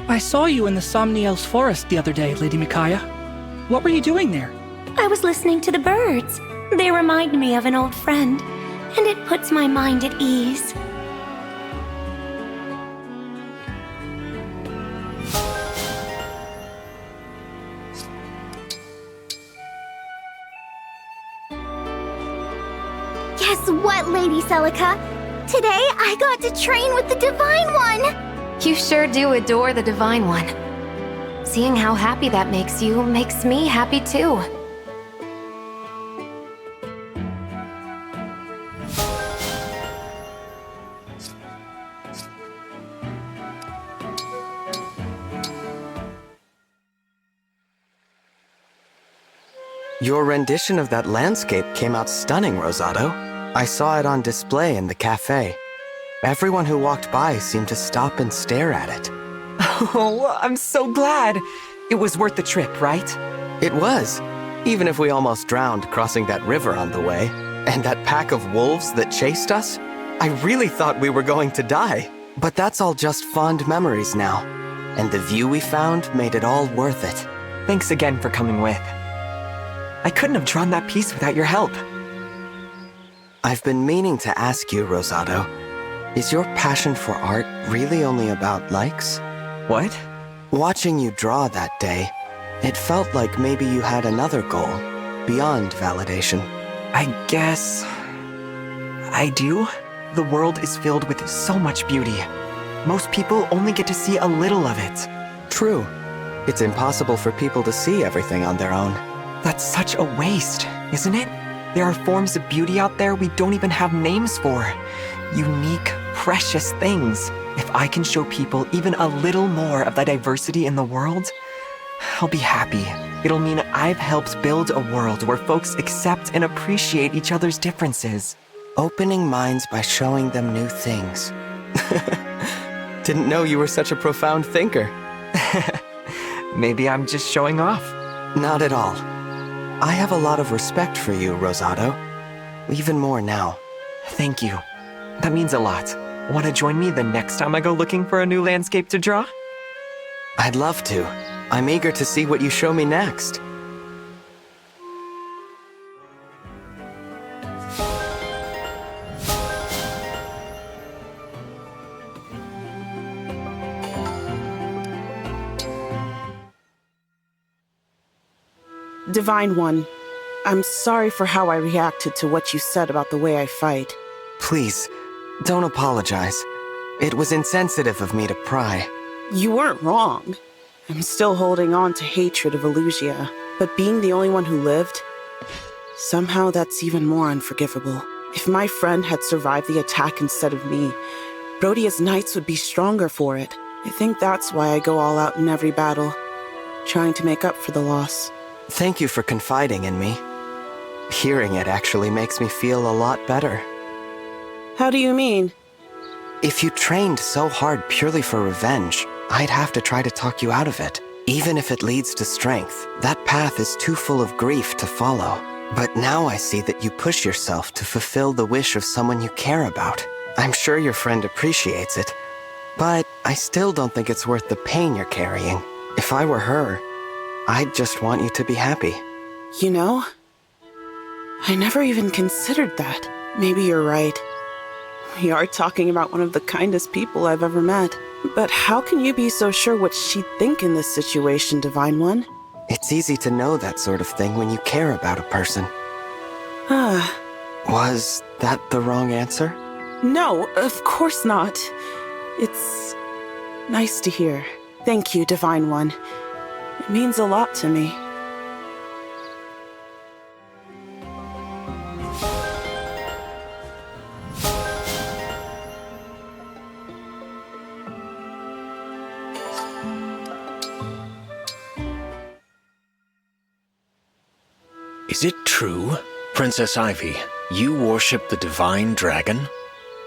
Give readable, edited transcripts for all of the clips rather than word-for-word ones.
I saw you in the Somniel's forest the other day, Lady Micaiah. What were you doing there? I was listening to the birds. They remind me of an old friend, and it puts my mind at ease. Guess what, Lady Celica? Today I got to train with the Divine One! You sure do adore the Divine One. Seeing how happy that makes you makes me happy too. Your rendition of that landscape came out stunning, Rosado. I saw it on display in the cafe. Everyone who walked by seemed to stop and stare at it. Oh, I'm so glad. It was worth the trip, right? It was, even if we almost drowned crossing that river on the way. And that pack of wolves that chased us, I really thought we were going to die. But that's all just fond memories now. And the view we found made it all worth it. Thanks again for coming with. I couldn't have drawn that piece without your help. I've been meaning to ask you, Rosado, is your passion for art really only about likes? What? Watching you draw that day, it felt like maybe you had another goal, beyond validation. I guess... I do. The world is filled with so much beauty. Most people only get to see a little of it. True. It's impossible for people to see everything on their own. That's such a waste, isn't it? There are forms of beauty out there we don't even have names for. Unique, precious things. If I can show people even a little more of the diversity in the world, I'll be happy. It'll mean I've helped build a world where folks accept and appreciate each other's differences. Opening minds by showing them new things. Didn't know you were such a profound thinker. Maybe I'm just showing off. Not at all. I have a lot of respect for you, Rosado. Even more now. Thank you. That means a lot. Want to join me the next time I go looking for a new landscape to draw? I'd love to. I'm eager to see what you show me next. Divine One, I'm sorry for how I reacted to what you said about the way I fight. Please, don't apologize. It was insensitive of me to pry. You weren't wrong. I'm still holding on to hatred of Elusia, but being the only one who lived, somehow that's even more unforgivable. If my friend had survived the attack instead of me, Rhodia's knights would be stronger for it. I think that's why I go all out in every battle, trying to make up for the loss. Thank you for confiding in me. Hearing it actually makes me feel a lot better. How do you mean? If you trained so hard purely for revenge, I'd have to try to talk you out of it. Even if it leads to strength, that path is too full of grief to follow. But now I see that you push yourself to fulfill the wish of someone you care about. I'm sure your friend appreciates it, but I still don't think it's worth the pain you're carrying. If I were her, I'd just want you to be happy. You know, I never even considered that. Maybe you're right. We are talking about one of the kindest people I've ever met. But how can you be so sure what she'd think in this situation, Divine One? It's easy to know that sort of thing when you care about a person. Ah. Was that the wrong answer? No, of course not. It's nice to hear. Thank you, Divine One. It means a lot to me. Is it true, Princess Ivy, you worship the Divine Dragon?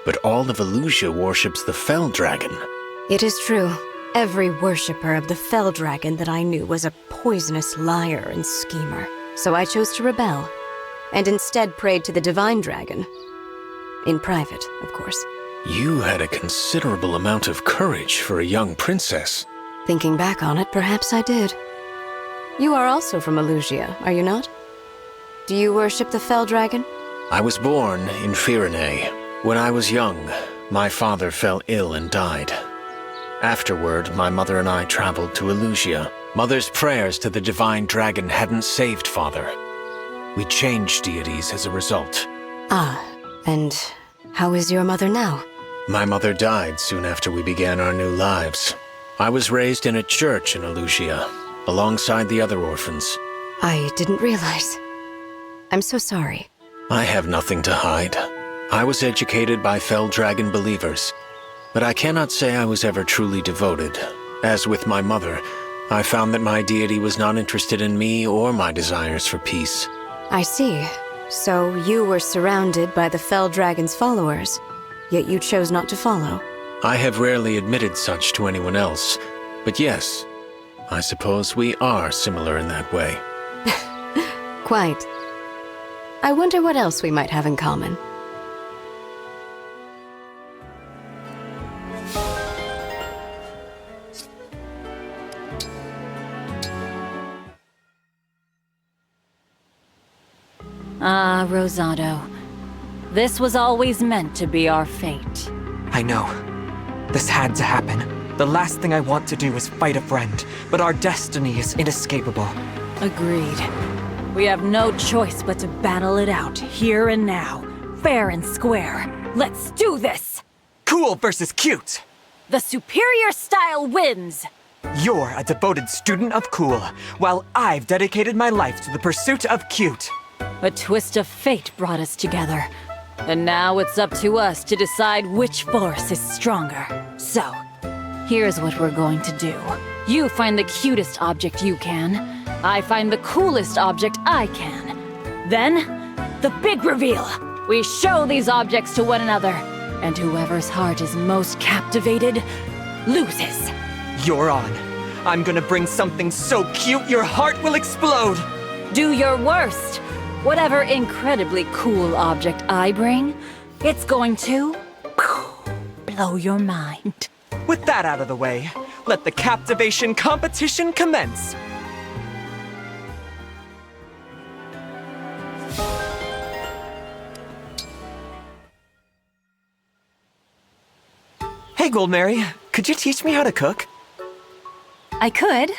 But all of Elusia worships the Fell Dragon. It is true. Every worshipper of the Fell Dragon that I knew was a poisonous liar and schemer. So I chose to rebel, and instead prayed to the Divine Dragon. In private, of course. You had a considerable amount of courage for a young princess. Thinking back on it, perhaps I did. You are also from Elusia, are you not? Do you worship the Fell Dragon? I was born in Firene. When I was young, my father fell ill and died. Afterward, my mother and I traveled to Elusia. Mother's prayers to the Divine Dragon hadn't saved Father. We changed deities as a result. Ah, and how is your mother now? My mother died soon after we began our new lives. I was raised in a church in Elusia, alongside the other orphans. I didn't realize. I'm so sorry. I have nothing to hide. I was educated by Fell Dragon believers, but I cannot say I was ever truly devoted. As with my mother, I found that my deity was not interested in me or my desires for peace. I see. So you were surrounded by the Fell Dragon's followers, yet you chose not to follow. I have rarely admitted such to anyone else, but yes, I suppose we are similar in that way. Quite. I wonder what else we might have in common. Ah, Rosado. This was always meant to be our fate. I know. This had to happen. The last thing I want to do is fight a friend, but our destiny is inescapable. Agreed. We have no choice but to battle it out, here and now. Fair and square. Let's do this! Cool versus cute! The superior style wins! You're a devoted student of cool, while I've dedicated my life to the pursuit of cute. A twist of fate brought us together. And now it's up to us to decide which force is stronger. So, here's what we're going to do. You find the cutest object you can. I find the coolest object I can. Then, the big reveal. We show these objects to one another, and whoever's heart is most captivated loses. You're on. I'm gonna bring something so cute your heart will explode! Do your worst. Whatever incredibly cool object I bring, it's going to blow your mind. With that out of the way, let the captivation competition commence! Hey, Goldmary, could you teach me how to cook? I could,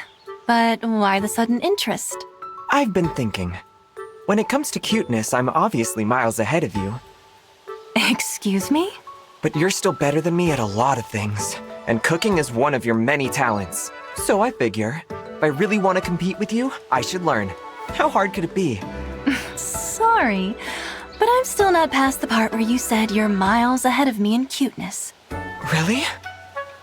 but why the sudden interest? I've been thinking. When it comes to cuteness, I'm obviously miles ahead of you. Excuse me? But you're still better than me at a lot of things, and cooking is one of your many talents. So I figure, if I really want to compete with you, I should learn. How hard could it be? Sorry, but I'm still not past the part where you said you're miles ahead of me in cuteness. Really?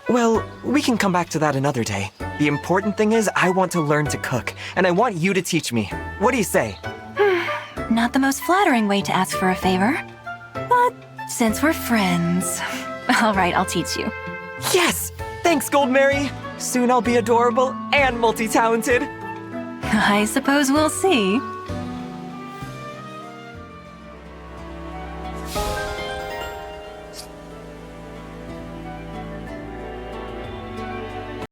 Well, we can come back to that another day. The important thing is I want to learn to cook, and I want you to teach me. What do you say? Not the most flattering way to ask for a favor. But since we're friends... All right, I'll teach you. Yes! Thanks, Goldmary! Soon I'll be adorable and multi-talented. I suppose we'll see.